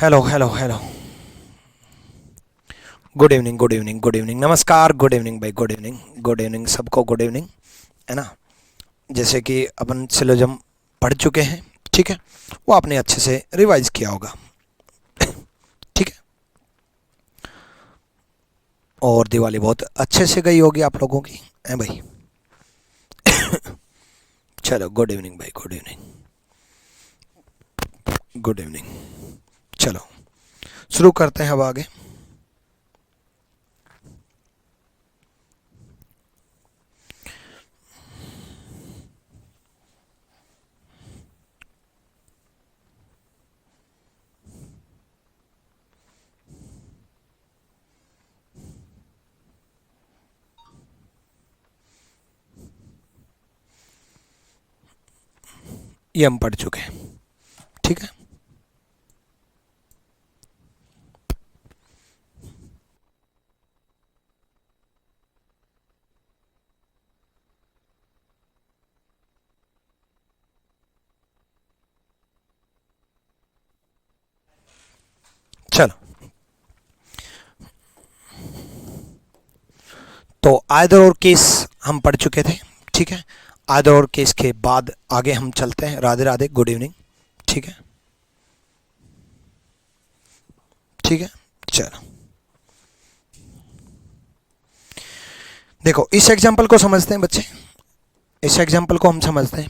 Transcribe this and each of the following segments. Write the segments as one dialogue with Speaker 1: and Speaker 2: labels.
Speaker 1: Hello hello hello. Good evening good evening good evening, नमस्कार, good evening भाई, good evening, good evening सबको, good evening, है ना। जैसे कि अपन सिलोजम पढ़ चुके हैं, ठीक है, वो आपने अच्छे से रिवाइज किया होगा, ठीक है। और दिवाली बहुत अच्छे से गई होगी आप लोगों की, है भाई। चलो, गुड इवनिंग भाई, गुड इवनिंग, गुड इवनिंग। चलो शुरू करते हैं अब आगे। ये हम पढ़ चुके हैं, ठीक है। चलो, तो आइदर और केस हम पढ़ चुके थे, ठीक है। आइदर और केस के बाद आगे हम चलते हैं। राधे राधे, गुड इवनिंग, ठीक है, ठीक है। चलो देखो, इस एग्जाम्पल को समझते हैं बच्चे। इस एग्जाम्पल को हम समझते हैं।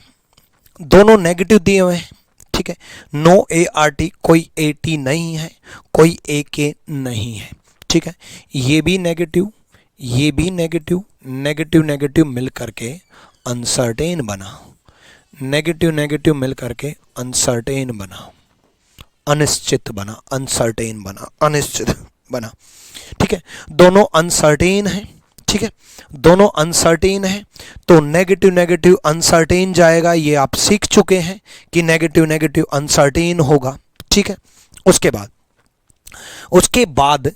Speaker 1: दोनों नेगेटिव दिए हुए हैं, ठीक है। नो ए आर टी, कोई ए टी नहीं है, कोई ए के नहीं है, ठीक है। ये भी नेगेटिव, ये भी नेगेटिव, नेगेटिव नेगेटिव मिल करके अनसर्टेन बना, नेगेटिव नेगेटिव मिल करके अनसर्टेन बना, अनिश्चित बना, अनसर्टेन बना, अनिश्चित बना, ठीक है। दोनों अनसर्टेन हैं, ठीक है, दोनों अनसर्टेन है, तो नेगेटिव नेगेटिव अनसर्टेन जाएगा। ये आप सीख चुके हैं कि नेगेटिव नेगेटिव अनसर्टेन होगा, ठीक है। उसके बाद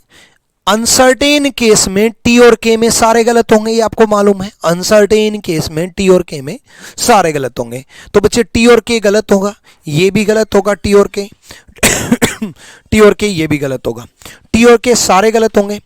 Speaker 1: अनसर्टेन केस में टी और के में सारे गलत होंगे, ये आपको मालूम है। अनसर्टेन केस में टी और के में सारे गलत होंगे, तो बच्चे टी और के गलत होगा, ये भी गलत होगा, टी और के टी और के ये भी गलत होगा, टी और के सारे गलत होंगे।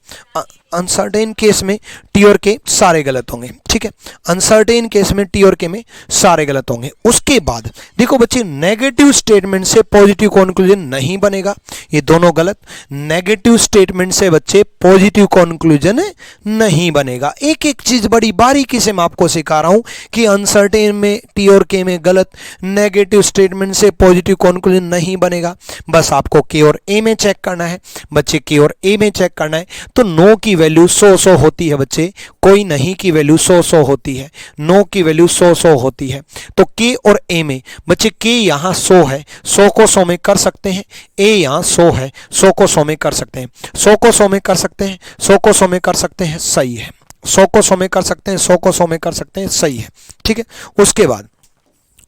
Speaker 1: अनसर्टेन केस में टी और के सारे गलत होंगे, ठीक है। अनसर्टेन केस में टी और के में सारे गलत होंगे। उसके बाद देखो बच्चे, नेगेटिव स्टेटमेंट से पॉजिटिव कंक्लूजन नहीं बनेगा, ये दोनों गलत। नेगेटिव स्टेटमेंट से बच्चे पॉजिटिव कंक्लूजन नहीं बनेगा। एक एक चीज बड़ी बारीकी से मैं आपको सिखा रहा हूं कि अनसर्टेन में टी और के में गलत, नेगेटिव स्टेटमेंट से पॉजिटिव कंक्लूजन नहीं बनेगा। बस आपको के और ए में चेक करना है बच्चे, के और ए में चेक करना है। तो नो की वैल्यू 100 होती है बच्चे, कोई नहीं की वैल्यू 100 होती है, नो की वैल्यू 100 होती है। तो के और ए में बच्चे, के यहाँ 100 है, 100 को 100 में कर सकते हैं। ए यहाँ 100 है, 100 को 100 में कर सकते हैं, 100 को 100 में कर सकते हैं, 100 को 100 में कर सकते हैं, सही है। 100 को 100 में कर सकते हैं, 100 को 100 में कर सकते हैं, सही है, ठीक है।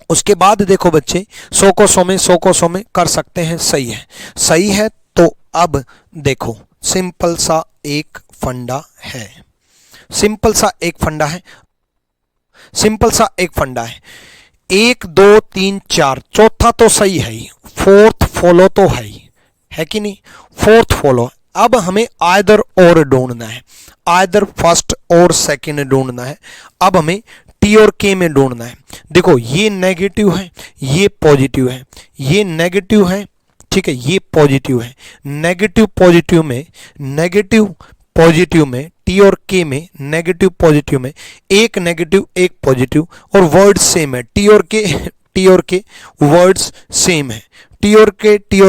Speaker 1: उसके बाद देखो बच्चे, 100 को 100 में, 100 को 100 में कर सकते हैं, सही है, सही है। तो अब देखो, सिंपल सा एक फंडा है, सिंपल सा एक फंडा है, सिंपल सा एक फंडा है। 1 2 3 4, चौथा तो सही है ही, फोर्थ फॉलो तो है ही, है कि नहीं, फोर्थ फॉलो। अब हमें आइदर और ढूंढना है, आइदर फर्स्ट और सेकंड ढूंढना है। अब हमें टी और के में ढूंढना है। देखो, ये नेगेटिव है, ये पॉजिटिव है, ये नेगेटिव है, ठीक है, ये पॉजिटिव है। नेगेटिव पॉजिटिव में, नेगेटिव पॉजिटिव में, टी और के में, नेगेटिव पॉजिटिव में एक नेगेटिव एक पॉजिटिव, और वर्ड सेम है। टी और के वर्ड्स सेम है, टी और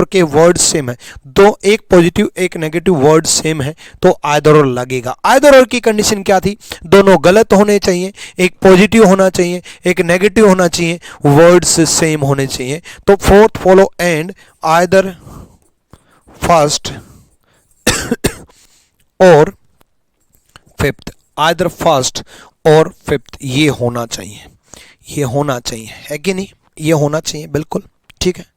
Speaker 1: के वर्ड सेम है। दो, एक पॉजिटिव एक नेगेटिव वर्ड सेम है, तो आइदर और लगेगा। आइदर और की कंडीशन क्या थी, दोनों गलत होने चाहिए, एक पॉजिटिव होना चाहिए, एक नेगेटिव होना चाहिए, वर्ड्स सेम होने चाहिए। तो fourth follow and either first और फिफ्थ, आइदर फर्स्ट और फिफ्थ, ये होना चाहिए, ये होना चाहिए, है कि नहीं, ये होना चाहिए, बिल्कुल, ठीक है।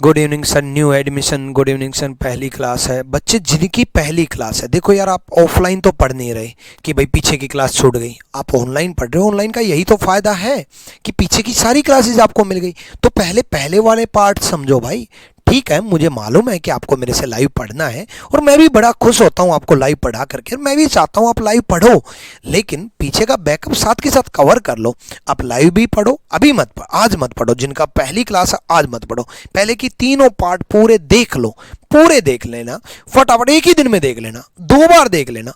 Speaker 1: Good evening sir, new admission, good evening sir, पहली क्लास है। बच्चे जिनकी पहली क्लास है, देखो यार, आप ऑफलाइन तो पढ़ नहीं रहे कि भाई पीछे की क्लास छूट गई, आप ऑनलाइन पढ़ रहे हो। ऑनलाइन का यही तो फायदा है कि पीछे की सारी क्लासेस आपको मिल गई। तो पहले वाले पार्ट समझो भाई, ठीक है, मुझे मालूम है कि आपको मेरे से लाइव पढ़ना है और मैं भी बड़ा खुश होता हूं आपको लाइव पढ़ा करके, मैं भी चाहता हूं आप लाइव पढ़ो, लेकिन पीछे का बैकअप साथ के साथ कवर कर लो। आप लाइव भी पढ़ो, अभी मत पढ़ो, आज मत पढ़ो, जिनका पहली क्लास है आज मत पढ़ो, पहले की तीनों पार्ट पूरे देख लो, पूरे देख लेना, फटाफट एक ही दिन में देख लेना, 2 बार देख लेना।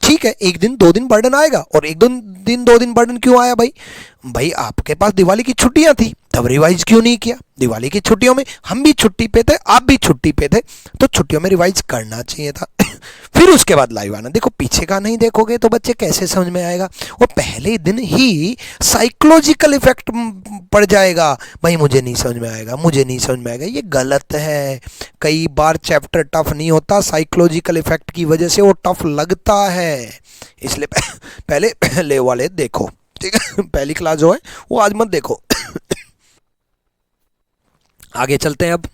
Speaker 1: ठीक है, एक दिन 2 दिन बर्डन आएगा, और एक दिन 2 दिन बर्डन क्यों आया भाई? भाई आपके पास दिवाली की छुट्टियां थी, तब रिवाइज क्यों नहीं किया? दिवाली की छुट्टियों में हम भी छुट्टी पे थे, आप भी छुट्टी पे थे, तो छुट्टियों में रिवाइज करना चाहिए था। फिर उसके बाद लाइव आना। देखो पीछे का नहीं देखोगे तो बच्चे कैसे समझ में आएगा? वो पहले दिन ही साइकोलॉजिकल इफेक्ट पड़ जाएगा, भाई मुझे नहीं समझ में आएगा, मुझे नहीं समझ में आएगा, ये गलत है। कई बार चैप्टर टफ नहीं होता, साइकोलॉजिकल इफेक्ट की वजह से वो टफ लगता है, इसलिए पहले पहले वाले देखो, ठीक है? पहली क्लास जो है वो आज मत देखो। आगे चलते हैं अब।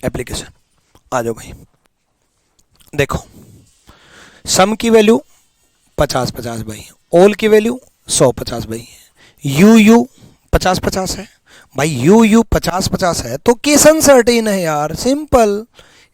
Speaker 1: एप्लीकेशन आ जाओ भाई। देखो सम की वैल्यू 50-50 भाई, ऑल की वैल्यू 100-50 भाई, यू यू 50-50 है भाई, यू यू 50-50 है तो केस अनसर्टेन है यार, सिंपल।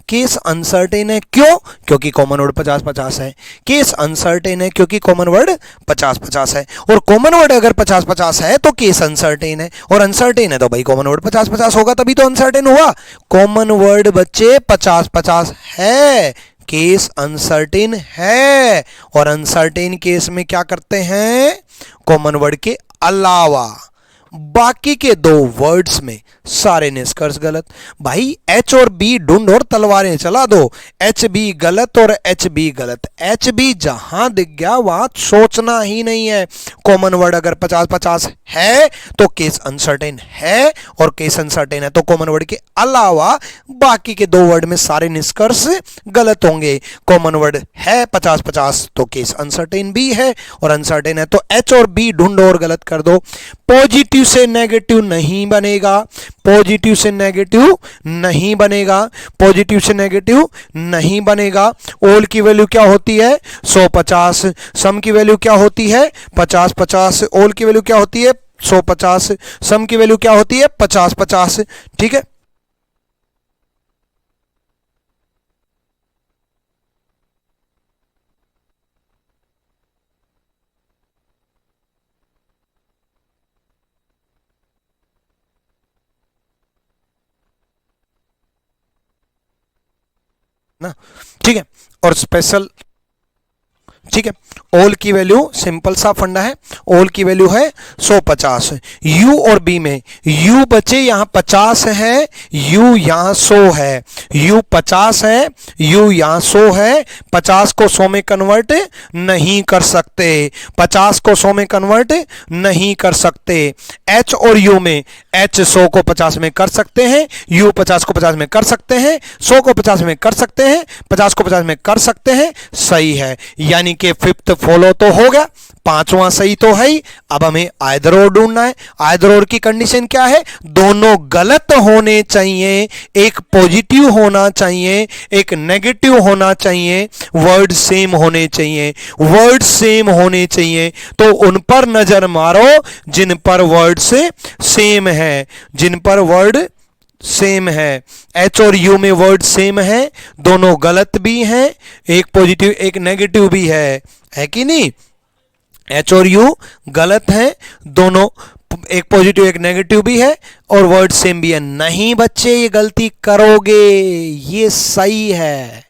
Speaker 1: केस अनसर्टेन है क्यों? क्योंकि कॉमन वर्ड 50-50 है। केस अनसर्टेन है क्योंकि कॉमन वर्ड 50-50 है, और कॉमन वर्ड अगर 50-50 है तो केस अनसर्टेन है, और अनसर्टेन है तो भाई कॉमन वर्ड 50-50 होगा, तभी तो अनसर्टेन हुआ। कॉमन वर्ड बच्चे 50-50 है, केस अनसर्टेन है, और अनसर्टेन केस में क्या करते हैं? कॉमन वर्ड के अलावा बाकी के 2 वर्ड्स में सारे निष्कर्ष गलत। भाई एच और बी ढूंढ और तलवारें चला दो, एच बी गलत और एच बी गलत, एच बी जहां दिख गया वहां सोचना ही नहीं है। कॉमन वर्ड अगर 50-50 है तो केस अनसर्टेन है, और केस अनसर्टेन है तो कॉमन वर्ड के अलावा बाकी के 2 वर्ड में सारे निष्कर्ष गलत होंगे। कॉमन वर्ड है 50-50 तो केस अनसर्टेन भी है, और अनसर्टेन है तो एच और बी ढूंढो और गलत कर दो। पॉजिटिव से नेगेटिव नहीं बनेगा, पॉजिटिव से नेगेटिव नहीं बनेगा, पॉजिटिव से नेगेटिव नहीं बनेगा। ऑल की वैल्यू क्या होती है? 100-50। सम की वैल्यू क्या होती है? 50-50। ऑल की वैल्यू क्या होती है? 100-50। सम की वैल्यू क्या होती है? 50-50। ठीक है, ना? ठीक है, और स्पेशल ठीक है। ऑल की वैल्यू सिंपल सा फंडा है, ऑल की वैल्यू है 150। u और b में u बचे यहां 50 है, u यहां 100 है, u 50 है, u यहां 100 है। 50 को 100 में कन्वर्ट नहीं कर सकते, 50 को 100 में कन्वर्ट नहीं कर सकते। h और u में h 100 को 50 में कर सकते हैं, u 50 को 50 में कर सकते हैं, 100 को 50 में कर सकते हैं, 50 को 50 में कर सकते हैं। सही है, यानी कि फिफ्थ फॉलो तो हो गया, पांचवा सही तो है ही। अब हमें आइदर और ढूंढना है। आइदर और की कंडीशन क्या है? दोनों गलत होने चाहिए, एक पॉजिटिव होना चाहिए, एक नेगेटिव होना चाहिए, वर्ड सेम होने चाहिए। वर्ड सेम होने चाहिए तो उन पर नजर मारो जिन पर वर्ड से सेम है, जिन पर वर्ड सेम है। एच और यू में वर्ड सेम है, दोनों गलत भी हैं, एक पॉजिटिव एक नेगेटिव भी है कि नहीं? एच और यू गलत हैं दोनों, एक पॉजिटिव एक नेगेटिव भी है और वर्ड सेम भी है। नहीं बच्चे ये गलती करोगे, ये सही है।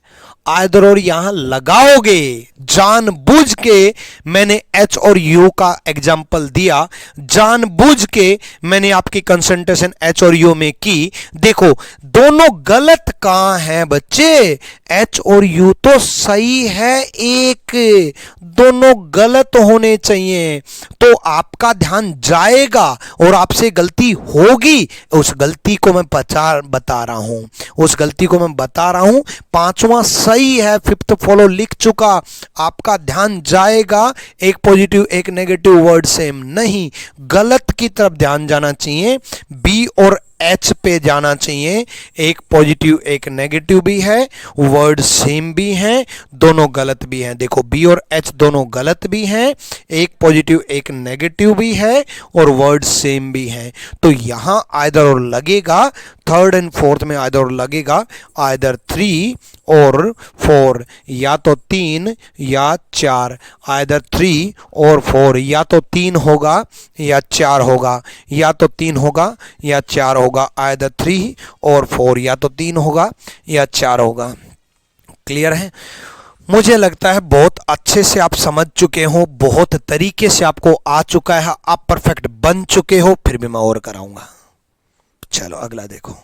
Speaker 1: आइदर और यहां लगाओगे, जानबूझ के मैंने एच और यू का एग्जाम्पल दिया, जानबूझ के मैंने आपकी कंसंट्रेशन एच और यू में की। देखो दोनों गलत कहां है बच्चे? एच और यू तो सही है, एक दोनों गलत होने चाहिए। तो आपका ध्यान जाएगा और आपसे गलती होगी, उस गलती को मैं बता रहा हूं, उस गलती को मैं बता रहा हूं। पांचवा सही है, फिफ्थ फॉलो लिख चुका, आपका ध्यान जाएगा, एक पॉजिटिव एक नेगेटिव वर्ड सेम नहीं, गलत की तरफ ध्यान जाना चाहिए। बी और एच पे जाना चाहिए, एक पॉजिटिव एक नेगेटिव भी है, वर्ड सेम भी हैं, दोनों गलत भी हैं। देखो बी और एच दोनों गलत भी हैं, एक पॉजिटिव एक नेगेटिव भी है और वर्ड सेम भी हैं। तो यहां आइदर और लगेगा, थर्ड एंड फोर्थ में आइदर और लगेगा, आइदर 3 और 4, या तो 3 या 4, आइदर 3 और 4, या तो 3 होगा या 4 होगा, या तो 3 होगा या 4 होगा, आइदर 3 और 4, या तो 3 होगा या 4 होगा। क्लियर है? मुझे लगता है बहुत अच्छे से आप समझ चुके हो, बहुत तरीके से आपको आ चुका है, आप परफेक्ट बन चुके हो। फिर भी मैं और कराऊंगा। चलो अगला देखो।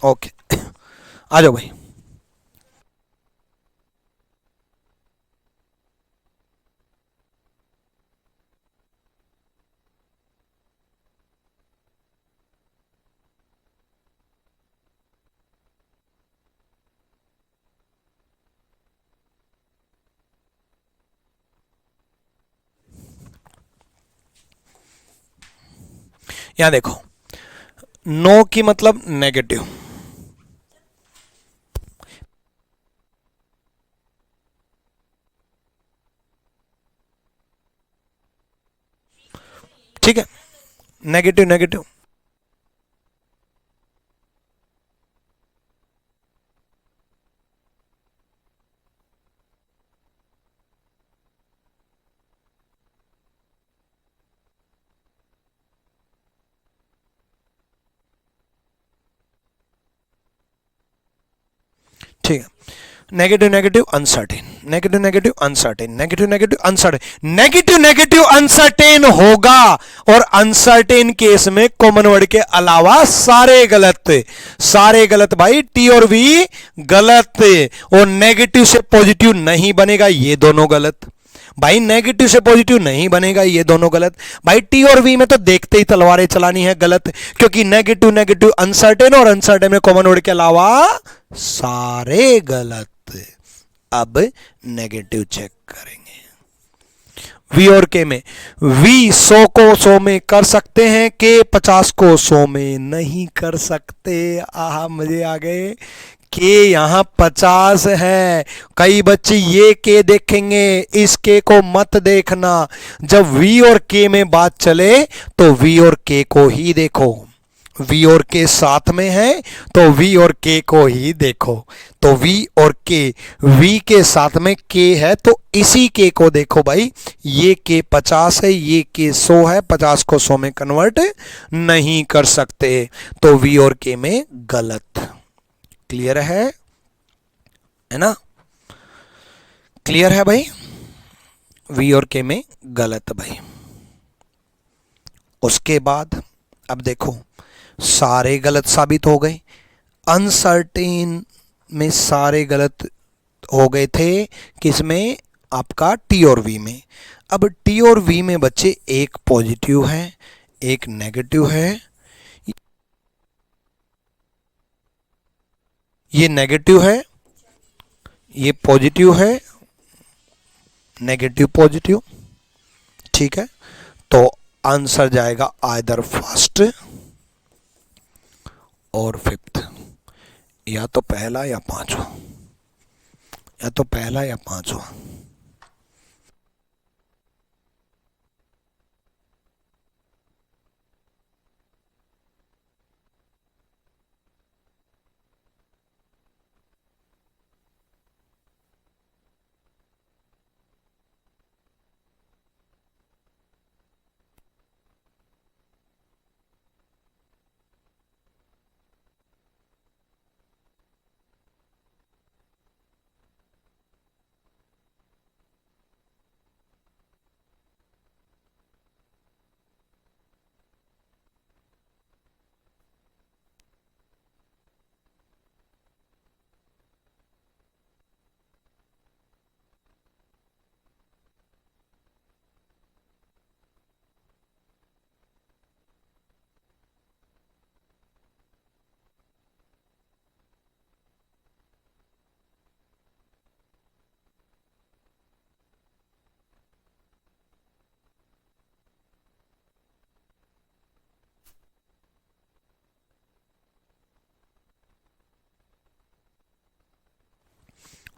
Speaker 1: ओके, आ जाओ भाई। यहां देखो, नो की मतलब नेगेटिव, ठीक है, नेगेटिव नेगेटिव। ठीक है, negative negative uncertain, negative negative uncertain, negative negative uncertain, negative negative uncertain होगा। और अनसर्टेन केस में कॉमन वर्ड के अलावा सारे गलत, सारे गलत भाई, टी और वी गलत। और नेगेटिव से पॉजिटिव नहीं बनेगा, ये दोनों गलत भाई, नेगेटिव से पॉजिटिव नहीं बनेगा, ये दोनों गलत भाई। टी और वी में तो देखते ही तलवारें चलानी है, गलत, क्योंकि नेगेटिव नेगेटिव अनसर्टेन, और अनसर्टेन में कॉमन वर्ड के अलावा सारे गलत। अब नेगेटिव चेक करेंगे। वी और के में, वी 100 को 100 में कर सकते हैं, के 50 को 100 में नहीं कर सकते। आहा, मजे आ गए। के यहां 50 है। कई बच्चे ये के देखेंगे, इस के को मत देखना। जब वी और के में बात चले तो वी और के को ही देखो। वी और के साथ में है तो वी और के को ही देखो। तो वी और के, वी के साथ में के है तो इसी के को देखो भाई। ये के 50 है, ये के 100 है, 50 को 100 में कन्वर्ट नहीं कर सकते, तो वी और के में गलत। क्लियर है ना? क्लियर है भाई? वी और के में गलत भाई। उसके बाद अब देखो, सारे गलत साबित हो गए। अनसर्टेन में सारे गलत हो गए थे, किसमें? आपका टी और वी में। अब टी और वी में बच्चे एक पॉजिटिव है, एक नेगेटिव है। ये नेगेटिव है, ये पॉजिटिव है, नेगेटिव पॉजिटिव, ठीक है। तो आंसर जाएगा आइदर फर्स्ट और फिफ्थ, या तो पहला या पांचवा, या तो पहला या पांचवा।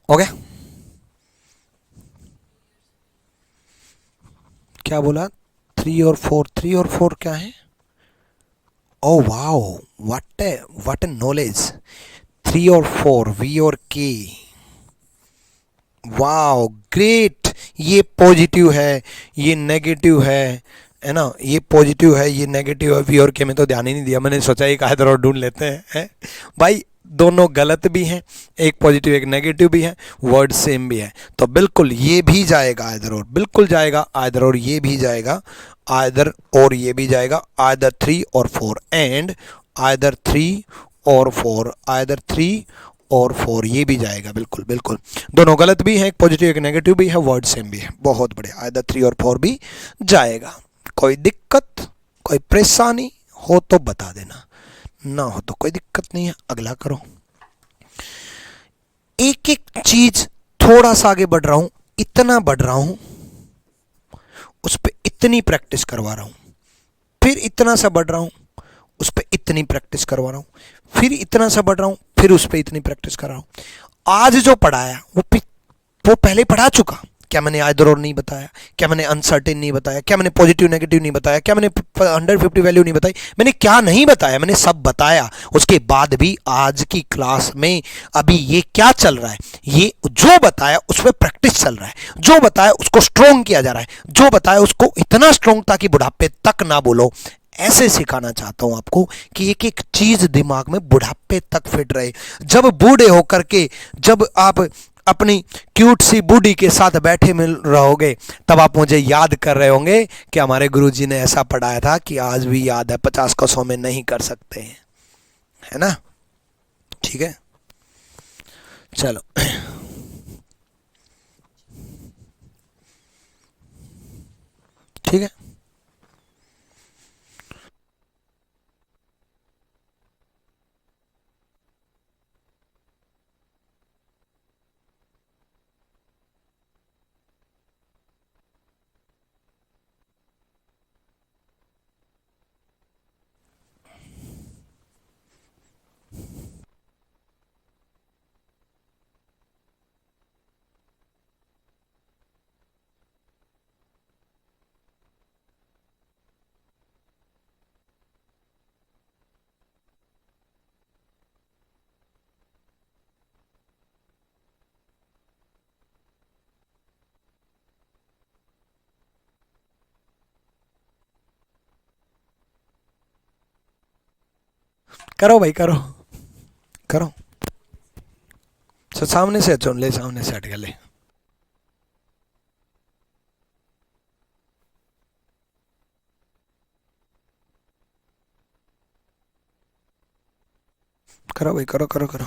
Speaker 1: ओके, क्या बोला? 3 और 4, 3 और 4 क्या है? Oh wow, what A knowledge. 3 और 4, वी और के, वाओ ग्रेट। ये पॉजिटिव है, ये नेगेटिव है ना? ये पॉजिटिव है, ये नेगेटिव है। वी और के में तो ध्यान ही नहीं दिया, मैंने सोचा एक आइदर और ढूंढ लेते हैं, है? भाई दोनों गलत भी हैं, एक पॉजिटिव एक नेगेटिव भी है, वर्ड सेम भी है, तो बिल्कुल ये भी जाएगा आइदर और, बिल्कुल जाएगा आइदर और, ये भी जाएगा आइदर और, ये भी जाएगा आइदर 3 और 4, एंड आइदर 3 और 4, आइदर 3 और 4, ये भी जाएगा। बिल्कुल बिल्कुल, दोनों गलत भी हैं, एक पॉजिटिव एक नेगेटिव भी है, वर्ड सेम भी है। बहुत बढ़िया, आइदर 3 और 4 भी जाएगा। कोई दिक्कत, कोई परेशानी हो तो बता देना, ना हो तो कोई दिक्कत नहीं है। अगला करो। एक एक चीज थोड़ा सा आगे बढ़ रहा हूं, इतना बढ़ रहा हूं, उस पर इतनी प्रैक्टिस करवा रहा हूं, फिर इतना सा बढ़ रहा हूं, उस पर इतनी प्रैक्टिस करवा रहा हूं, फिर इतना सा बढ़ रहा हूं, फिर उस पर इतनी प्रैक्टिस कर रहा हूं। आज जो पढ़ाया वो पहले पढ़ा चुका। क्या मैंने आइदर और नहीं बताया? क्या मैंने अनसर्टेन नहीं बताया? क्या मैंने पॉजिटिव नेगेटिव नहीं बताया? क्या मैंने 150 वैल्यू नहीं बताई? मैंने क्या नहीं बताया? मैंने सब बताया। उसके बाद भी आज की क्लास में अभी ये क्या चल रहा है, ये जो बताया उस पर प्रैक्टिस चल रहा है, जो बताया उसको स्ट्रोंग किया जा रहा है, जो बताया उसको इतना स्ट्रोंग ताकि बुढ़ापे तक ना बोलो। ऐसे सिखाना चाहता हूं आपको कि एक एक चीज दिमाग में बुढ़ापे तक फिट रहे। जब बूढ़े होकर के, जब आप अपनी क्यूट सी बूढ़ी के साथ बैठे मिल रहोगे, तब आप मुझे याद कर रहे होंगे कि हमारे गुरुजी ने ऐसा पढ़ाया था कि आज भी याद है, 50 को 100 में नहीं कर सकते हैं, है ना? ठीक है, चलो। ठीक है, करो भाई, करो करो। सामने से चुन ले, सामने से हट गए। करो भाई, करो करो करो।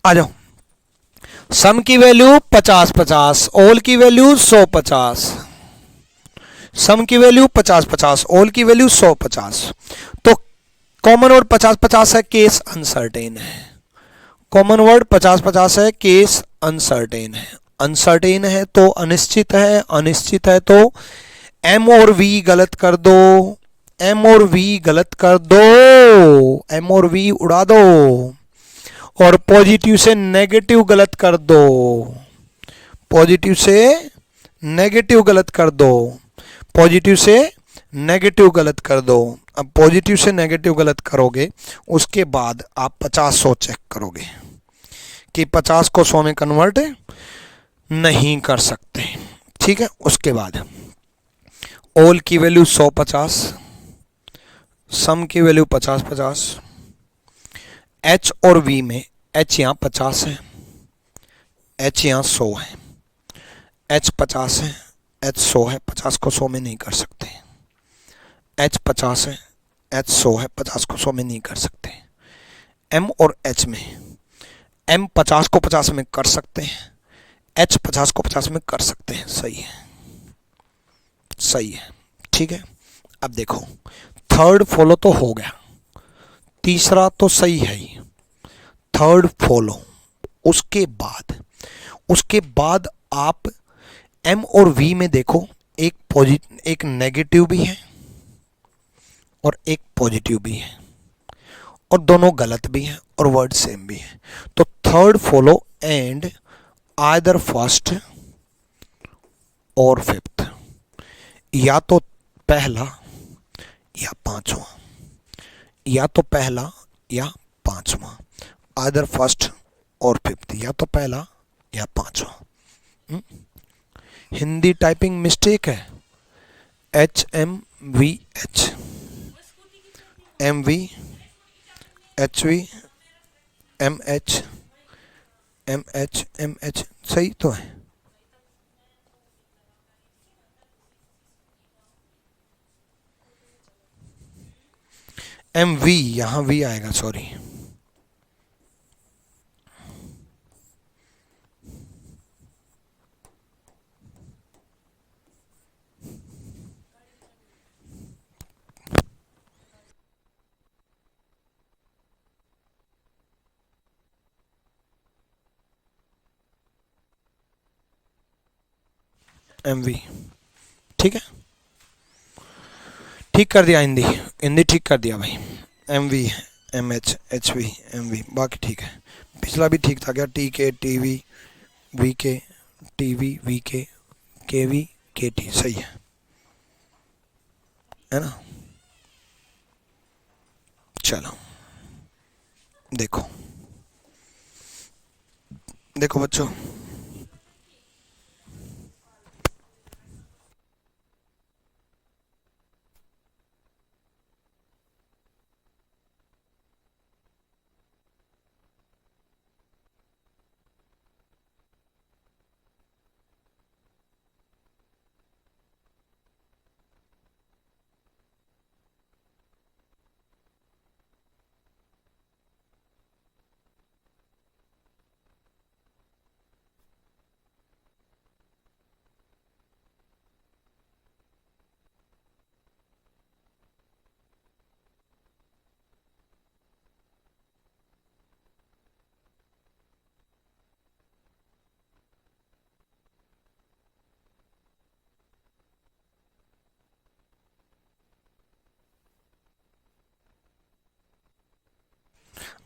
Speaker 1: आ जाओ। सम की वैल्यू 50-50, ऑल की वैल्यू 100-50। सम की वैल्यू 50-50, ऑल की वैल्यू 100-50। तो कॉमन वर्ड 50-50 है, केस अनसर्टेन है। कॉमन वर्ड 50-50 है, केस अनसर्टेन है। अनसर्टेन है तो अनिश्चित है, अनिश्चित है तो एम और वी गलत कर दो, एम और वी गलत कर दो, एम और वी उड़ा दो, और पॉजिटिव से नेगेटिव गलत कर दो, पॉजिटिव से नेगेटिव गलत कर दो, पॉजिटिव से नेगेटिव गलत कर दो। अब पॉजिटिव से नेगेटिव गलत करोगे, उसके बाद आप 50-100 चेक करोगे कि 50 को 100 में कन्वर्ट नहीं कर सकते। ठीक है, उसके बाद ऑल की वैल्यू 100-50, सम की वैल्यू 50-50, एच और वी में एच यहाँ 50 है, एच यहाँ 100 है, एच 50 है, एच 100 है, 50 को 100 में नहीं कर सकते। एच 50 है, एच 100 है, 50 को 100 में नहीं कर सकते। एम और एच में एम 50 को 50 में कर सकते हैं, H 50 को 50 में कर सकते हैं, सही है, सही है, ठीक है। अब देखो थर्ड फॉलो तो हो गया, तीसरा तो सही है ही, थर्ड फॉलो। उसके बाद आप M और V में देखो, एक नेगेटिव भी है और एक पॉजिटिव भी है, और दोनों गलत भी हैं और वर्ड सेम भी है। तो third follow and either first और फिफ्थ, या तो पहला या पांचवा, या तो पहला या पांचवा, आइदर फर्स्ट और फिफ्थ, या तो पहला या पांचवा। हिंदी टाइपिंग मिस्टेक है, HMVH, MV, HV, MH, MH सही तो है। MV, यहां V आएगा, सॉरी। MV, ठीक है, ठीक कर दिया। हिंदी हिंदी ठीक कर दिया भाई। MV, MH, HV, MV, बाकी ठीक है। पिछला भी ठीक था क्या? TK, TV, VK, TV, VK, KV, KT, सही है ना। चलो देखो, देखो बच्चों,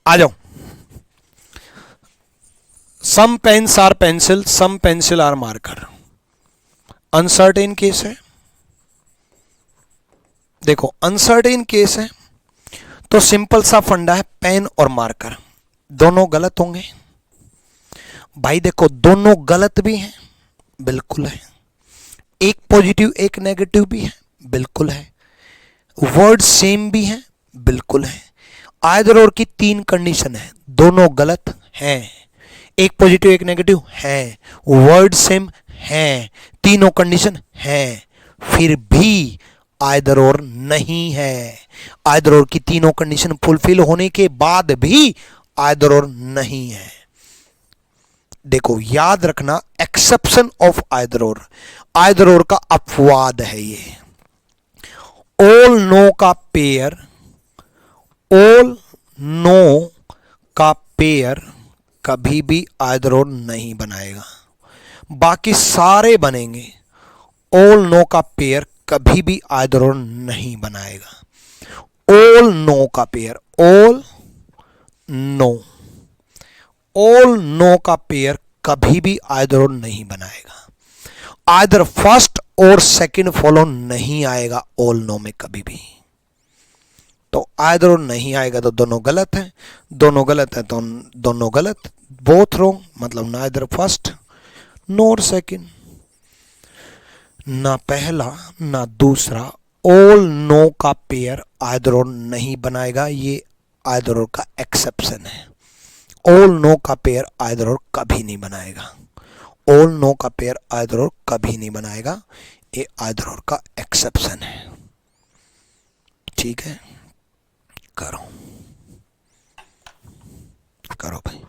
Speaker 1: आ जाओ। Some pens are pencil, some pencil are marker. Uncertain case है, देखो अनसर्टेन केस है तो सिंपल सा फंडा है, पेन और मार्कर दोनों गलत होंगे। भाई देखो दोनों गलत भी हैं, बिल्कुल है। एक पॉजिटिव एक नेगेटिव भी है, बिल्कुल है। वर्ड सेम भी है, बिल्कुल है। आइदर और की तीन कंडीशन है, दोनों गलत हैं। एक पॉजिटिव एक नेगेटिव है, वर्ड सेम है, तीनों कंडीशन है, फिर भी आइदर और नहीं है। आइदर और की तीनों कंडीशन फुलफिल होने के बाद भी आइदर और नहीं है। देखो याद रखना, एक्सेप्शन ऑफ आइदर और का अपवाद है ये। ऑल नो का पेयर, ऑल नो का पेयर कभी भी आइदर और नहीं बनाएगा, बाकी सारे बनेंगे। ऑल नो का पेयर कभी भी आइदर और नहीं बनाएगा। ऑल नो का pair, all know, all know का पेयर कभी भी आइदर और नहीं बनाएगा। आइदर फर्स्ट और सेकंड फॉलो नहीं आएगा ऑल नो में कभी भी। तो आइदर और नहीं आएगा तो दोनों गलत है, दोनों गलत है तो दोनों गलत, बोथ रॉन्ग, मतलब नाइदर फर्स्ट नोर सेकंड, ना पहला ना दूसरा। ऑल नो का पेयर आइदर और नहीं बनाएगा, ये आइदर और का एक्सेप्शन है। ऑल नो का पेयर आइदर और कभी नहीं बनाएगा, ऑल नो का पेयर आइदर और कभी नहीं बनाएगा, ये आइदर और का एक्सेप्शन है। ठीक है, करो करो भाई।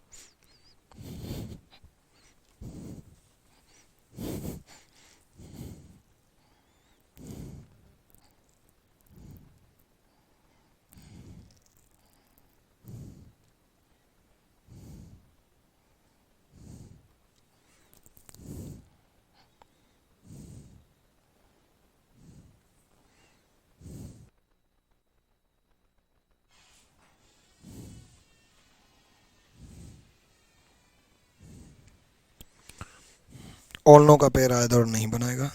Speaker 1: ऑल नो का पेयर आइदर नहीं बनाएगा।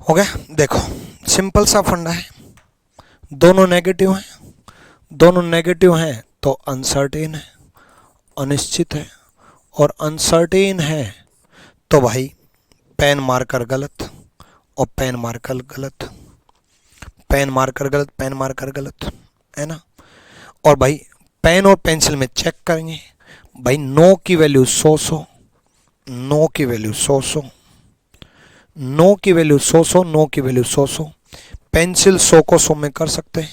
Speaker 1: हो गया। देखो सिंपल सा फंडा है, दोनों नेगेटिव हैं, दोनों नेगेटिव हैं तो अनसर्टेन है, अनिश्चित है, और अनसर्टेन है तो भाई पेन मार्कर गलत और पेन मार्कर गलत, पेन मार्कर गलत, पेन मार्कर गलत, है ना। और भाई पेन और पेंसिल में चेक करेंगे, भाई नो की वैल्यू 100, नो की वैल्यू 100, नो की वैल्यू 100, नो की वैल्यू 100, पेंसिल 100 को 100 में कर सकते हैं,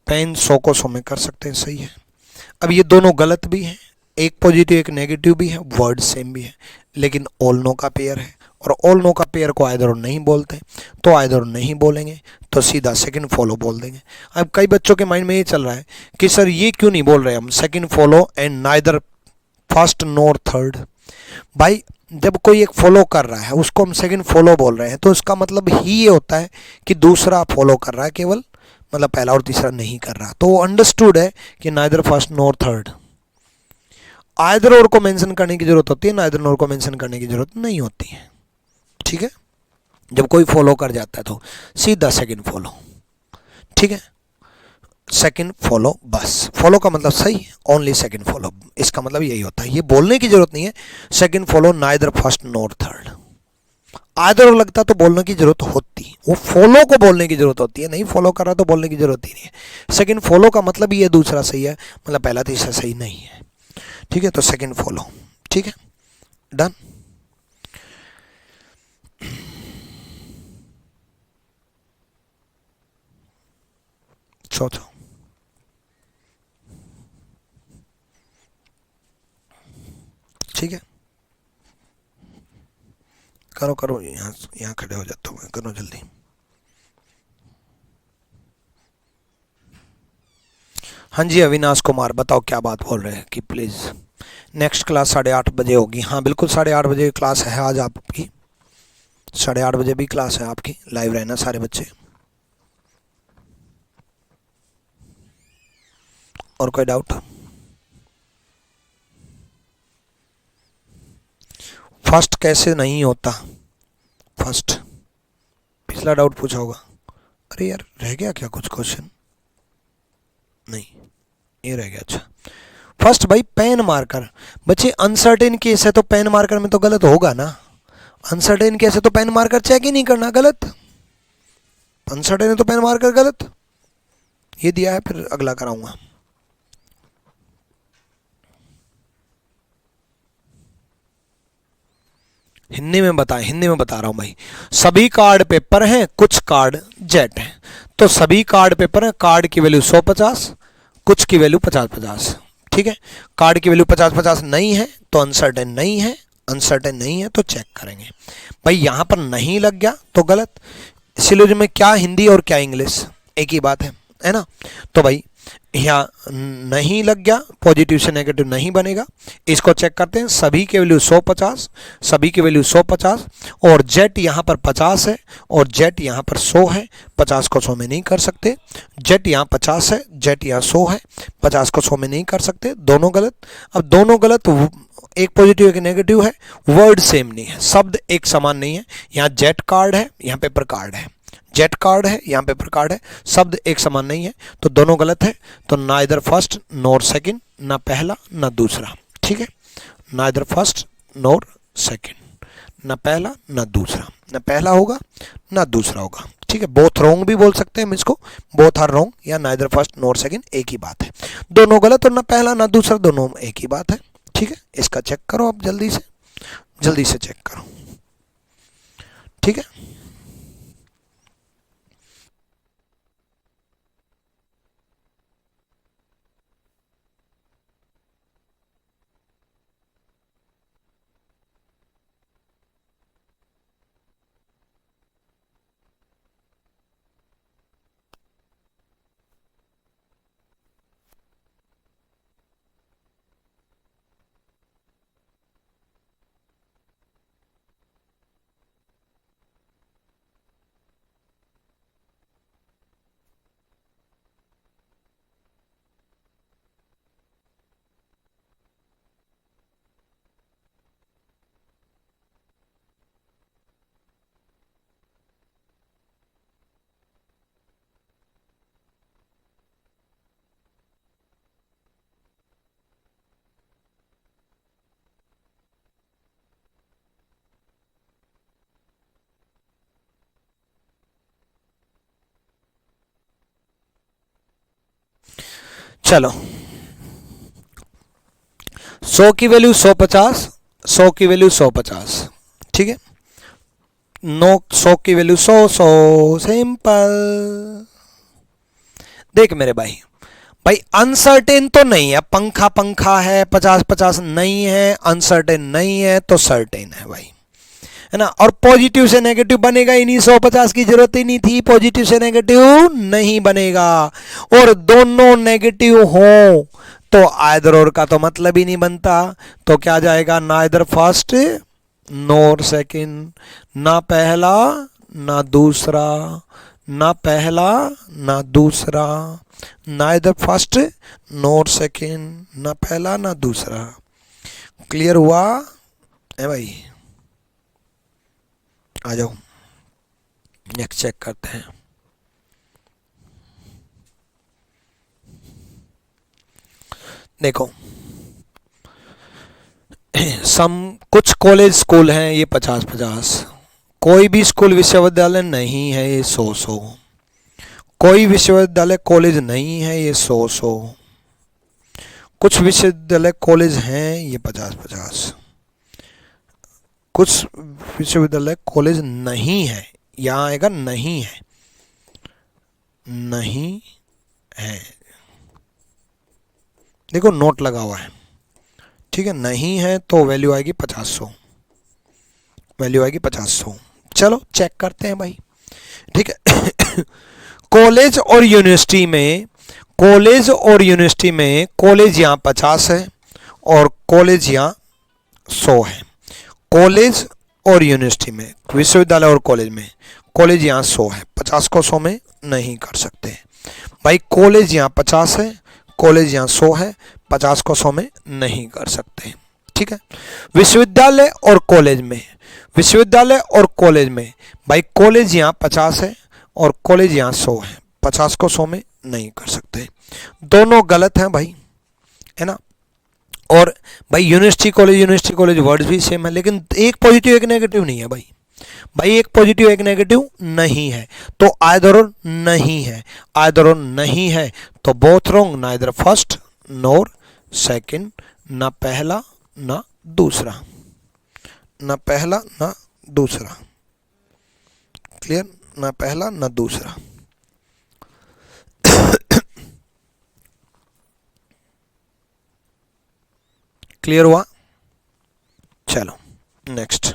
Speaker 1: पेन 100 को 100 में कर सकते हैं, सही है। अब ये दोनों गलत भी हैं, एक पॉजिटिव एक नेगेटिव भी है, वर्ड सेम भी है, लेकिन ऑल नो का पेयर है, और ऑल नो का पेयर को आइदर नहीं बोलते, तो आइदर नहीं बोलेंगे तो सीधा सेकंड फॉलो बोल देंगे। अब कई बच्चों के माइंड में ये चल रहा है कि सर ये क्यों नहीं बोल रहे हम second follow and neither first NOR third. भाई जब कोई एक फॉलो कर रहा है उसको हम सेकंड फॉलो बोल रहे हैं तो इसका मतलब ही ये होता है कि दूसरा फॉलो कर रहा है, केवल मतलब पहला और तीसरा नहीं कर रहा। तो वो अंडरस्टूड है कि नाइदर फर्स्ट नोर थर्ड। आइदर और को मेंशन करने की जरूरत होती है, नाइदर नोर को मेंशन करने की जरूरत नहीं होती है, ठीक है। जब कोई फॉलो कर जाता है तो सीधा सेकंड फॉलो, ठीक है, सेकंड फॉलो, बस फॉलो का मतलब सही, ओनली सेकंड फॉलो, इसका मतलब यही होता है। ये बोलने की जरूरत नहीं है सेकंड फॉलो नाइदर फर्स्ट नोर थर्ड। आइदर और लगता तो बोलने की जरूरत होती, वो फॉलो को बोलने की जरूरत होती है, नहीं फॉलो कर रहा तो बोलने की जरूरत ही नहीं है। सेकंड फॉलो का मतलब ये दूसरा सही है, मतलब पहला तीसरा सही नहीं है, ठीक है। तो सेकंड फॉलो, ठीक है, डन। चौथा, ठीक है, करो करो, यहाँ खड़े हो जाता हूँ, करो जल्दी। हाँ जी अविनाश कुमार, बताओ क्या बात बोल रहे हैं कि प्लीज़ नेक्स्ट क्लास 8:30 बजे होगी। हाँ बिल्कुल 8:30 बजे क्लास है आज आपकी, 8:30 बजे भी क्लास है आपकी, लाइव रहना सारे बच्चे। और कोई डाउट? फर्स्ट कैसे नहीं होता? फर्स्ट पिछला डाउट पूछा होगा। अरे यार रह गया क्या कुछ क्वेश्चन? नहीं ये रह गया, अच्छा। फर्स्ट भाई पेन मार्कर, बच्चे अनसर्टेन केस है तो पेन मार्कर में तो गलत होगा ना। अनसर्टेन केस है तो पेन मार्कर चेक ही नहीं करना, गलत। अनसर्टेन है तो पेन मार्कर गलत। ये दिया है, फिर अगला कराऊंगा। हिंदी में बताएं, हिंदी में बता रहा हूं भाई। सभी कार्ड पेपर हैं, कुछ कार्ड जेट हैं, तो सभी कार्ड पेपर हैं, कार्ड की वैल्यू 100-50, कुछ की वैल्यू 50-50, ठीक है। कार्ड की वैल्यू 50-50 नहीं है तो अनसर्टेन नहीं है, अनसर्टेन नहीं है तो चेक करेंगे। भाई यहां पर नहीं लग गया तो गलत। सिलोजिज्म में क्या हिंदी और क्या इंग्लिश एक ही बात है ना। तो भाई यहाँ नहीं लग गया, पॉजिटिव से नेगेटिव नहीं बनेगा। इसको चेक करते हैं, सभी के वैल्यू 100-50, सभी की वैल्यू 100-50, और जेट यहाँ पर 50 है और जेट यहाँ पर 100 है, 50 को 100 में नहीं कर सकते। जेट यहाँ 50 है, जेट यहाँ 100 है, 50 को 100 में नहीं कर सकते, दोनों गलत। अब दोनों गलत, एक पॉजिटिव एक नेगेटिव है, वर्ड सेम नहीं है, शब्द एक समान नहीं है। यहाँ जेट कार्ड है, यहाँ पेपर कार्ड है, जेट कार्ड है, यहाँ पेपर कार्ड है, शब्द एक समान नहीं है, तो दोनों गलत है। तो नाइदर फर्स्ट नोर सेकंड, ना पहला ना दूसरा, ठीक है। नाइदर फर्स्ट नोर सेकंड, ना पहला ना दूसरा, ना पहला होगा ना दूसरा होगा, ठीक है। बोथ रॉन्ग भी बोल सकते हैं हम इसको, बोथ आर रॉन्ग या नाइदर फर्स्ट नोर सेकंड एक ही बात है। दोनों गलत और ना पहला ना दूसरा दोनों एक ही बात है, ठीक है। इसका चेक करो आप जल्दी से चेक करो, ठीक है। चलो 100 की वैल्यू 150, 100 की वैल्यू 150, ठीक है। 100 की वैल्यू 100, सिंपल। देख मेरे भाई, अनसर्टेन तो नहीं है, पंखा पंखा है, 50-50 नहीं है, अनसर्टेन नहीं है तो सर्टेन है भाई, है ना। और पॉजिटिव से नेगेटिव बनेगा ही नहीं, 150 की जरूरत ही नहीं थी, पॉजिटिव से नेगेटिव नहीं बनेगा। और दोनों नेगेटिव हो तो आइदर और का तो मतलब ही नहीं बनता, तो क्या जाएगा, नाइदर फर्स्ट नोर सेकंड, ना पहला ना दूसरा, ना पहला ना दूसरा, नाइदर फर्स्ट नोर सेकंड, ना पहला ना दूसरा। क्लियर हुआ है भाई? आ जाओ नेक्स्ट चेक करते हैं। देखो कुछ कॉलेज स्कूल हैं ये 50-50, कोई भी स्कूल विश्वविद्यालय नहीं है ये 100-100, कोई विश्वविद्यालय कॉलेज नहीं है ये 100-100, कुछ विश्वविद्यालय कॉलेज हैं ये 50-50, कुछ विश्वविद्यालय कॉलेज नहीं है, यहाँ आएगा नहीं है, नहीं है, देखो नोट लगा हुआ है, ठीक है। नहीं है तो वैल्यू आएगी 50-100, वैल्यू आएगी 50-100। चलो चेक करते हैं भाई, ठीक है। कॉलेज और यूनिवर्सिटी में, कॉलेज और यूनिवर्सिटी में, कॉलेज यहाँ 50 है और कॉलेज यहाँ 100 है। कॉलेज और यूनिवर्सिटी में, विश्वविद्यालय और कॉलेज में, कॉलेज यहाँ 100 है, 50 को 100 में नहीं कर सकते भाई। कॉलेज यहाँ 50 है, कॉलेज यहाँ 100 है, 50 को 100 में नहीं कर सकते, ठीक है। विश्वविद्यालय और कॉलेज में, विश्वविद्यालय और कॉलेज में भाई, कॉलेज यहाँ 50 है और कॉलेज यहाँ 100 है, 50 को 100 में नहीं कर सकते, दोनों गलत हैं भाई, है ना। और भाई यूनिवर्सिटी कॉलेज वर्ड्स भी सेम है, लेकिन एक पॉजिटिव एक नेगेटिव नहीं है भाई, एक पॉजिटिव एक नेगेटिव नहीं है, तो आइदर और नहीं है, आइदर और नहीं है तो बोथ रॉन्ग, नाइदर फर्स्ट नोर सेकंड, ना पहला ना दूसरा, ना पहला ना दूसरा, क्लियर, ना पहला ना दूसरा। क्लियर हुआ? चलो नेक्स्ट।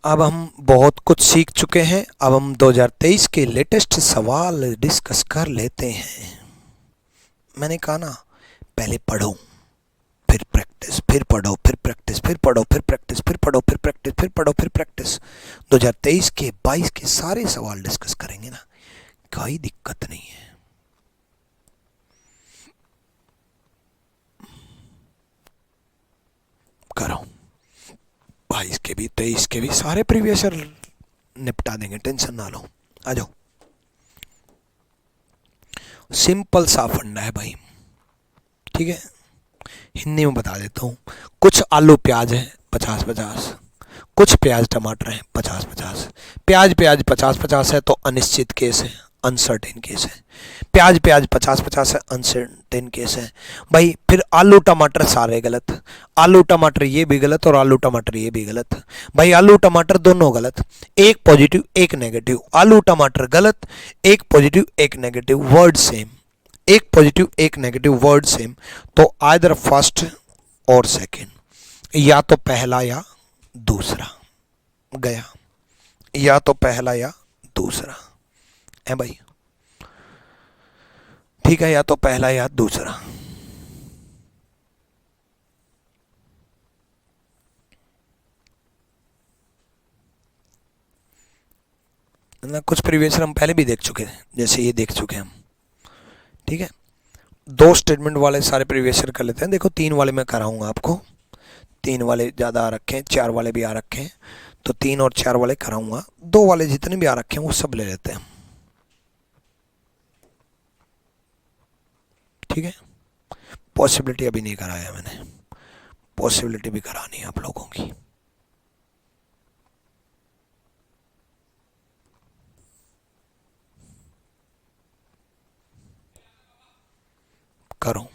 Speaker 1: अब हम बहुत कुछ सीख चुके हैं, अब हम 2023 के लेटेस्ट सवाल डिस्कस कर लेते हैं। मैंने कहा ना, पहले पढ़ो फिर प्रैक्टिस, फिर पढ़ो फिर प्रैक्टिस, फिर पढ़ो फिर प्रैक्टिस, फिर पढ़ो फिर प्रैक्टिस, फिर पढ़ो फिर प्रैक्टिस। 2023 के 22 के सारे सवाल डिस्कस करेंगे ना, कोई दिक्कत नहीं है। करो। 22 के भी, 23 के भी, सारे प्रीवियस ईयर निपटा देंगे, टेंशन ना लो। आ जाओ, सिंपल सा फंडा है भाई, ठीक है। हिंदी में बता देता हूँ, कुछ आलू प्याज है 50-50, कुछ प्याज टमाटर है 50-50। प्याज प्याज 50-50 है तो अनिश्चित केस है, अनसर्टेन केस है। प्याज प्याज 50-50 है, अनसर्टेन केस है भाई। फिर आलू टमाटर सारे गलत, आलू टमाटर ये भी गलत और आलू टमाटर ये भी गलत भाई। आलू टमाटर दोनों गलत, एक पॉजिटिव एक नेगेटिव। आलू टमाटर गलत, एक पॉजिटिव एक नेगेटिव, वर्ड सेम। एक पॉजिटिव एक नेगेटिव, वर्ड सेम। तो आइदर फर्स्ट और सेकंड, या तो पहला या दूसरा गया, या तो पहला या दूसरा है भाई, ठीक है, या तो पहला या दूसरा। ना कुछ प्रीवियस हम पहले भी देख चुके हैं, जैसे ये देख चुके हैं हम, ठीक है। दो स्टेटमेंट वाले सारे प्रीवियस कर लेते हैं। देखो 3 वाले मैं कराऊंगा आपको, 3 वाले ज़्यादा आ रखे हैं, 4 वाले भी आ रखे हैं, तो 3 और 4 वाले कराऊंगा। 2 वाले जितने भी आ रखे हैं वो सब ले लेते हैं, ठीक है। पॉसिबिलिटी अभी नहीं कराया मैंने, पॉसिबिलिटी भी करानी है आप लोगों की। करो,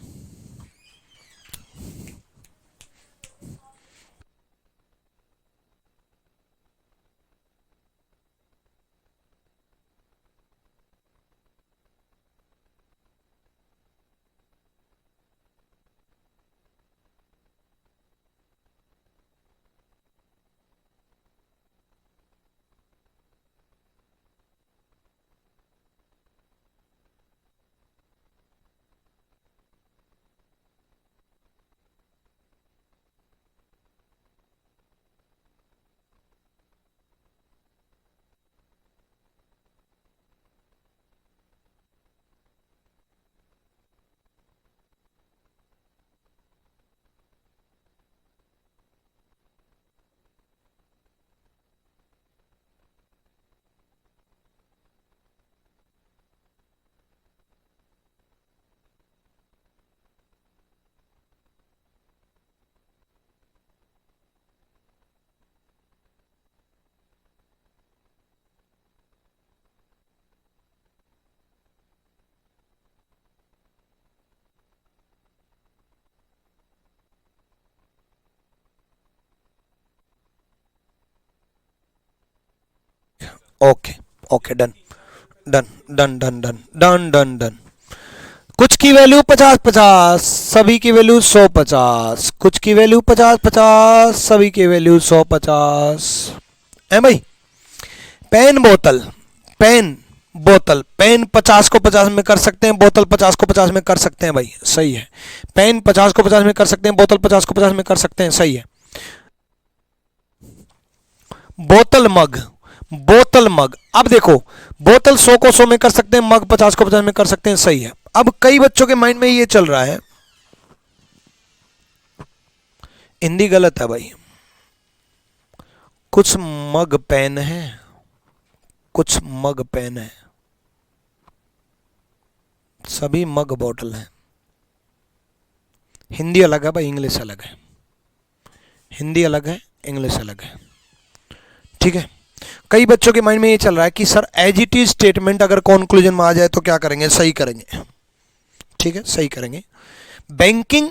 Speaker 1: okay okay, done done done done done done done done. कुछ की वैल्यू 50-50, सभी की वैल्यू 100-50। कुछ की वैल्यू 50-50, सभी की वैल्यू 100-50 है भाई। पेन बोतल, पेन बोतल, पेन 50 को 50 में कर सकते हैं, बोतल 50 को 50 में कर सकते हैं भाई, सही है। पेन 50 को 50 में कर सकते हैं, बोतल 50 को 50 में कर सकते हैं, सही है। बोतल मग, बोतल मग, अब देखो बोतल 100 को 100 में कर सकते हैं, मग 50 को 50 में कर सकते हैं, सही है। अब कई बच्चों के माइंड में ये चल रहा है, हिंदी गलत है भाई। कुछ मग पेन है, कुछ मग पेन है, सभी मग बोतल है। हिंदी अलग है भाई, इंग्लिश अलग है। हिंदी अलग है, इंग्लिश अलग है, ठीक है। कई बच्चों के माइंड में ये चल रहा है कि sir as it is statement अगर कंक्लूजन में आ जाए तो क्या करेंगे, सही करेंगे, ठीक है, सही करेंगे। बैंकिंग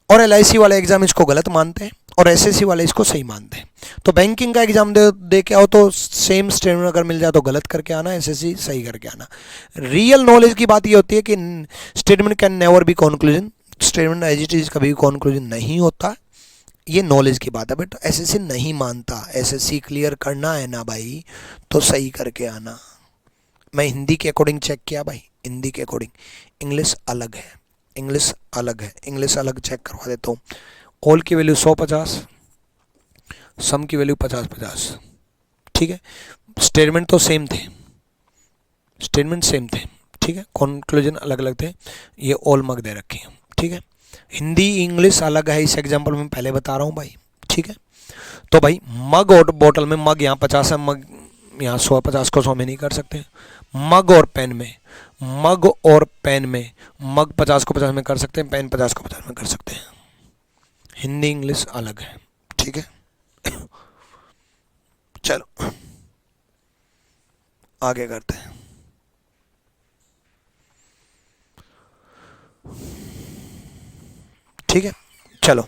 Speaker 1: और एलआईसी वाले एग्जाम इसको गलत मानते हैं और एसएससी वाले इसको सही मानते हैं। तो बैंकिंग का एग्जाम दे के आओ तो सेम स्टेटमेंट अगर मिल जाए तो गलत करके आना, एसएससी सही करके आना। रियल नॉलेज की बात ये होती है कि statement can never be conclusion, statement as it is कभी कंक्लूजन नहीं होता, ये नॉलेज की बात है। बट एसएससी नहीं मानता, एसएससी क्लियर करना है ना भाई तो सही करके आना। मैं हिंदी के अकॉर्डिंग चेक किया भाई, हिंदी के अकॉर्डिंग, इंग्लिश अलग है, इंग्लिश अलग है, इंग्लिश अलग चेक करवा देता हूँ। ऑल की वैल्यू 100-50, सम की वैल्यू 50-50, ठीक है। स्टेटमेंट तो सेम थे, स्टेटमेंट सेम थे, ठीक है, कंक्लूजन अलग अलग थे। ये ऑल मग दे रखे हैं, ठीक है। हिंदी इंग्लिश अलग है, इस एग्जाम्पल में पहले बता रहा हूँ भाई, ठीक है। तो भाई मग और बोतल में, मग यहाँ 50 है, मग यहाँ 100, 50 को 100 में नहीं कर सकते। मग और पेन में, मग और पेन में, मग 50 को 50 में कर सकते हैं, पेन 50 को 50 में कर सकते हैं। हिंदी इंग्लिश अलग है, ठीक है। चलो आगे करते हैं। ठीक है, चलो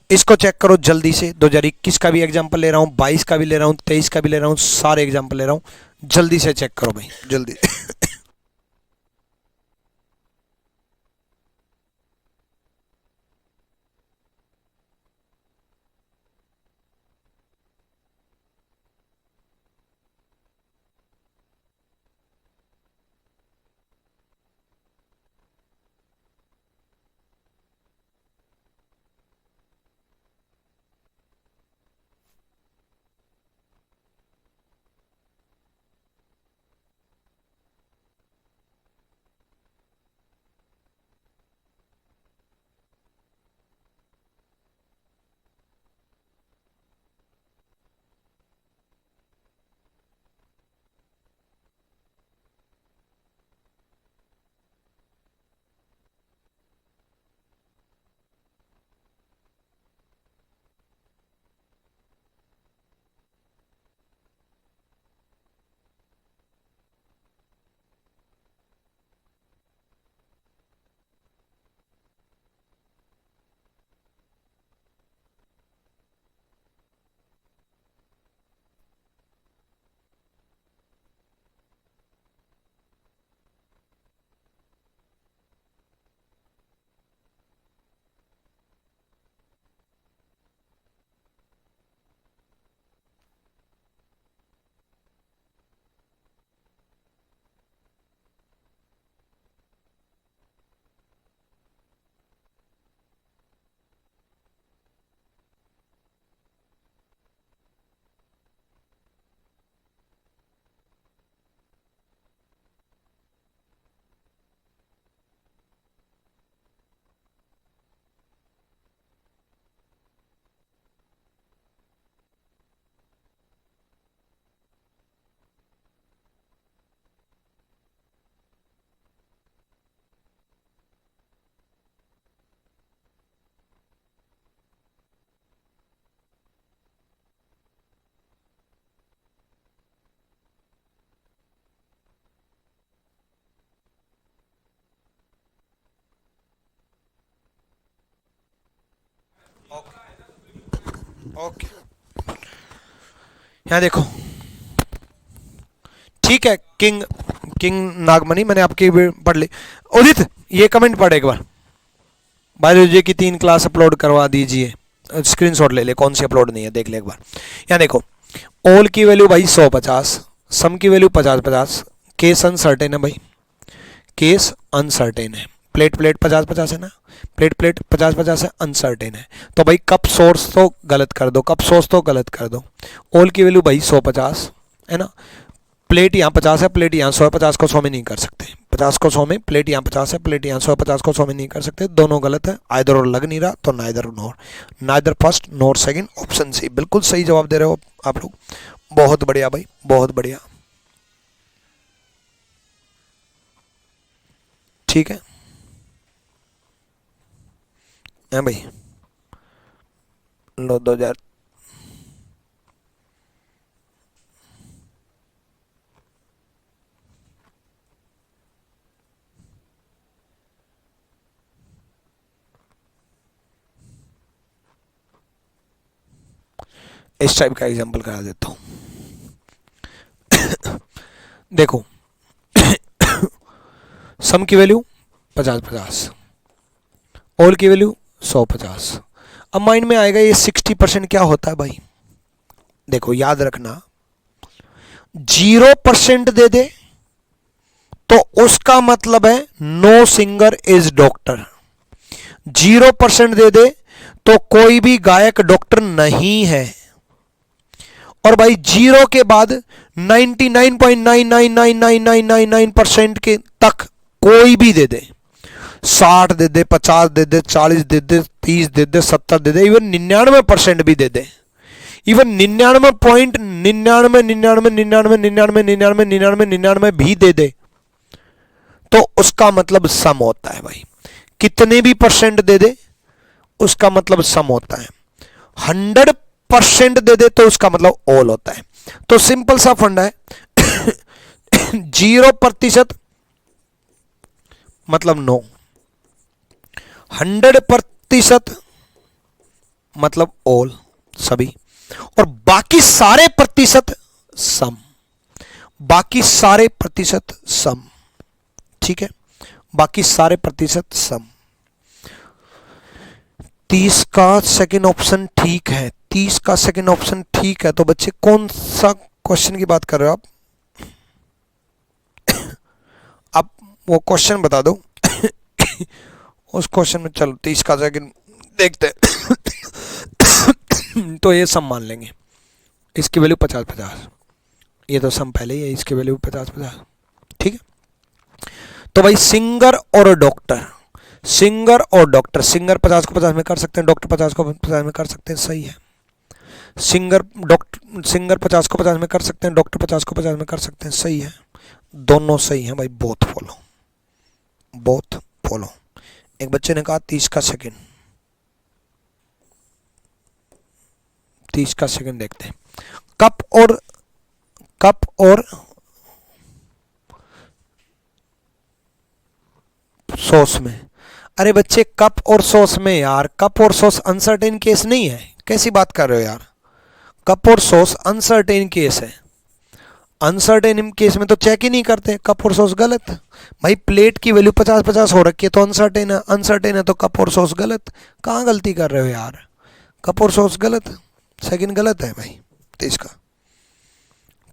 Speaker 1: इसको चेक करो जल्दी से। 2021 का भी एग्जांपल ले रहा हूँ, 22 का भी ले रहा हूँ, 23 का भी ले रहा हूँ, सारे एग्जांपल ले रहा हूँ, जल्दी से चेक करो भाई, जल्दी। ओके, यहाँ देखो, ठीक है। किंग किंग नागमणि मैंने आपकी पढ़ ली। उदित ये कमेंट पढ़ एक बार, बायोलॉजी की 3 क्लास अपलोड करवा दीजिए, स्क्रीनशॉट ले ले, कौन सी अपलोड नहीं है देख ले एक बार। यहाँ देखो, ऑल की वैल्यू भाई 100-50, सम की वैल्यू 50-50, केस अनसर्टेन है भाई, केस अनसर्टेन है, प्लेट प्लेट 50-50 है ना, प्लेट प्लेट 50-50 है, अनसर्टेन है। तो भाई कप सोर्स तो गलत कर दो, कप सोर्स तो गलत कर दो। ऑल की वैल्यू भाई 100-50 है ना, प्लेट यहाँ 50 है, प्लेट यहाँ 100 है, 50 को 100 में नहीं कर सकते, 50 को 100 में, प्लेट यहाँ 50 है, प्लेट यहाँ 100 है, 50 को 100 में नहीं कर सकते, दोनों गलत है, आइदर और लग नहीं रहा, तो नाइदर नोर, नाइदर फर्स्ट नोर सेकंड, ऑप्शन सी। बिल्कुल सही जवाब दे रहे हो आप लोग, बहुत बढ़िया भाई, बहुत बढ़िया, ठीक है भाई। लो 2000, इस टाइप का एग्जांपल करा देता हूं। देखो, सम की वैल्यू 50-50, ऑल की वैल्यू 100-50। अब माइंड में आएगा ये 60% क्या होता है भाई। देखो याद रखना, 0% दे दे तो उसका मतलब है नो सिंगर इज डॉक्टर, 0% दे दे तो कोई भी गायक डॉक्टर नहीं है। और भाई 0 के बाद 99.9999999% के तक कोई भी दे दे, 60 दे दे, 50 दे दे, 40 दे दे, 30 दे दे, 70 दे दे, इवन 99% भी दे दे, इवन 99.99 भी दे दे, तो उसका मतलब सम होता है भाई। कितने भी परसेंट दे दे उसका मतलब सम होता है। 100% दे दे तो उसका मतलब ऑल होता है। तो सिंपल सा फंडा है 0% मतलब नो, 100% मतलब ऑल सभी, और बाकी सारे प्रतिशत सम, बाकी सारे प्रतिशत सम। ठीक है, बाकी सारे प्रतिशत सम। 30 का सेकंड ऑप्शन ठीक है, 30 का सेकंड ऑप्शन ठीक है। तो बच्चे कौन सा क्वेश्चन की बात कर रहे हो आप? आप वो क्वेश्चन बता दो उस क्वेश्चन में। चलो 30 का सेकंड देखते हैं तो ये सम मान लेंगे, इसकी वैल्यू 50-50, ये तो सम पहले ही है, इसकी वैल्यू 50-50। ठीक है, तो भाई सिंगर और डॉक्टर, सिंगर और डॉक्टर, सिंगर 50 को 50 में कर सकते हैं, डॉक्टर 50 को 50 में कर सकते हैं, सही है। सिंगर 50 को 50 में कर सकते हैं, डॉक्टर 50 को 50 में कर सकते हैं, सही है। दोनों सही हैं भाई, बोथ फॉलो, बोथ फॉलो। एक बच्चे ने कहा 30 का सेकंड, 30 का सेकंड देखते हैं। कप और सॉस में। अरे बच्चे कप और सॉस में यार, कप और सॉस अनसर्टेन केस नहीं है, कैसी बात कर रहे हो यार? कप और सॉस अनसर्टेन केस है, अनसर्टेन केस में तो चेक ही नहीं करते, कप और सॉस गलत भाई। प्लेट की वैल्यू 50-50 हो रखी है तो अनसर्टेन है, अनसर्टेन है तो कप और सॉस गलत। कहाँ गलती कर रहे हो यार? कप और सॉस गलत, सेकंड गलत है भाई 30 का।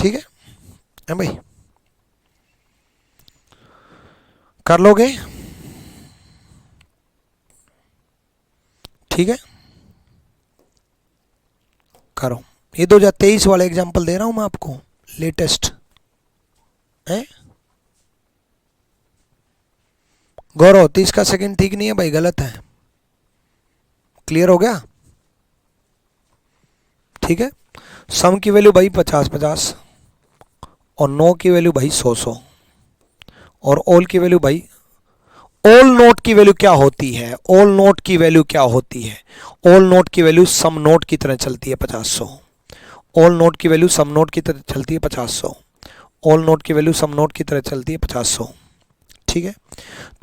Speaker 1: ठीक है भाई, कर लोगे? ठीक है, करो। ये 2023 वाले एग्जाम्पल दे रहा हूं मैं आपको, लेटेस्ट है। गौरव 30 का सेकंड ठीक नहीं है भाई, गलत है। क्लियर हो गया? ठीक है, सम की वैल्यू भाई 50-50 और नो की वैल्यू भाई 100-100 और ऑल की वैल्यू भाई, ऑल नोट की वैल्यू क्या होती है? ऑल नोट की वैल्यू क्या होती है? ऑल नोट की वैल्यू सम नोट की तरह चलती है 50-100। ऑल नोट की वैल्यू सम नोट की तरह चलती है 50-100। ऑल नोट की वैल्यू सम नोट की तरह चलती है 50-100। ठीक है,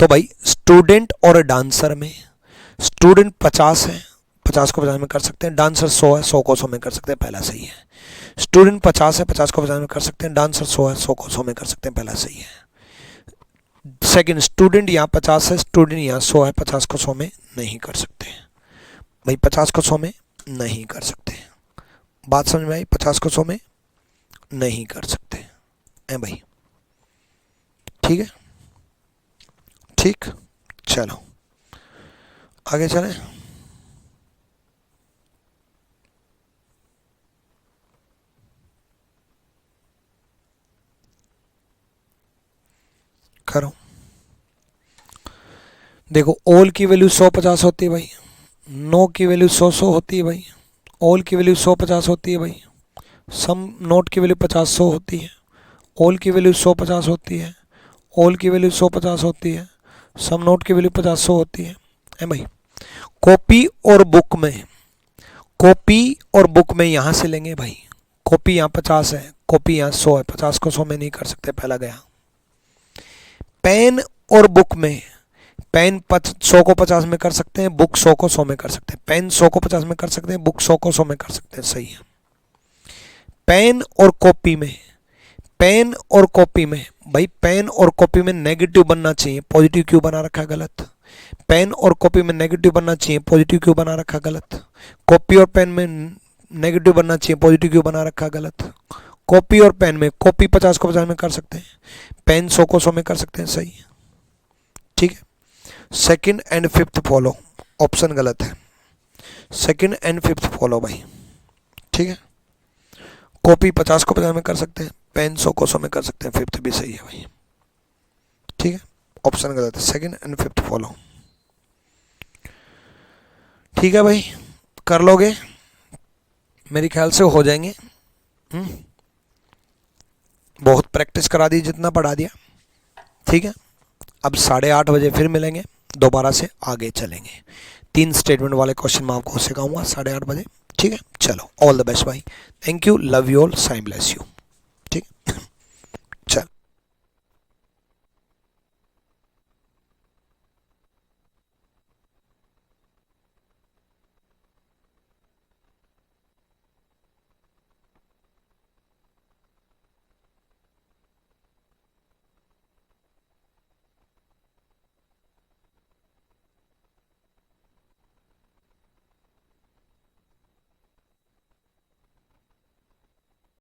Speaker 1: तो भाई स्टूडेंट और डांसर में, स्टूडेंट 50 है, 50 को 50 में कर सकते हैं, डांसर 100 है, 100 को 100 में कर सकते हैं, पहला सही है। स्टूडेंट 50 है, 50 को 50 में कर सकते हैं, डांसर 100 है, 100 को 100 में कर सकते हैं, पहला सही है। सेकंड, स्टूडेंट यहाँ 50 है, स्टूडेंट यहाँ 100 है, 50 को 100 में नहीं कर सकते भाई, 50 को 100 में नहीं कर सकते। बात समझ में आई? 50 को 100 में नहीं कर सकते हैं भाई। ठीक है, ठीक, चलो आगे चलें। करो, देखो ऑल की वैल्यू 100-50 होती है भाई, नो की वैल्यू 100-100 होती है भाई, ऑल की वैल्यू 100-50 होती है भाई, सम नोट की वैल्यू 50-100 होती है, ऑल की वैल्यू 100-50 होती है, ऑल की वैल्यू 100-50 होती है, सम नोट की वैल्यू 50-100 होती है भाई। कॉपी और बुक में, कॉपी और बुक में यहाँ से लेंगे भाई, कॉपी यहाँ 50 है, कॉपी यहाँ 100 है, 50 को 100 में नहीं कर सकते, पहला गया। पेन और बुक में, पेन 100 को 50 में कर सकते हैं, बुक 100 को 100 में कर सकते हैं, पेन 100 को 50 में कर सकते हैं, बुक 100 को 100 में कर सकते हैं, सही है। पेन और कॉपी में, पेन और कॉपी में भाई, पेन और कॉपी में नेगेटिव बनना चाहिए, पॉजिटिव क्यों बना रखा है? गलत। पेन और कॉपी में नेगेटिव बनना चाहिए, पॉजिटिव क्यों बना रखा? गलत। कॉपी और पेन में नेगेटिव बनना चाहिए, पॉजिटिव क्यों बना रखा? गलत। कॉपी और पेन में, कॉपी 50 को 50 में कर सकते हैं, पेन 100 को 100 में कर सकते हैं, सही है। ठीक है, second and fifth follow, option गलत है, सेकंड एंड फिफ्थ फॉलो भाई। ठीक है, कॉपी 50 को 50 में कर सकते हैं, पेन 100 को 100 में कर सकते हैं, फिफ्थ भी सही है भाई। ठीक है, ऑप्शन गलत है, सेकंड एंड फिफ्थ फॉलो। ठीक है भाई, कर लोगे, मेरे ख्याल से हो जाएंगे। बहुत प्रैक्टिस करा दी, जितना पढ़ा दिया। ठीक है, अब 8:30 बजे फिर मिलेंगे, दोबारा से आगे चलेंगे। 3 स्टेटमेंट वाले क्वेश्चन मैं आपको सिखाऊंगा 8:30 बजे। ठीक है, चलो, ऑल द बेस्ट भाई, thank you, love you all, साइम ब्लेस यू। ठीक है।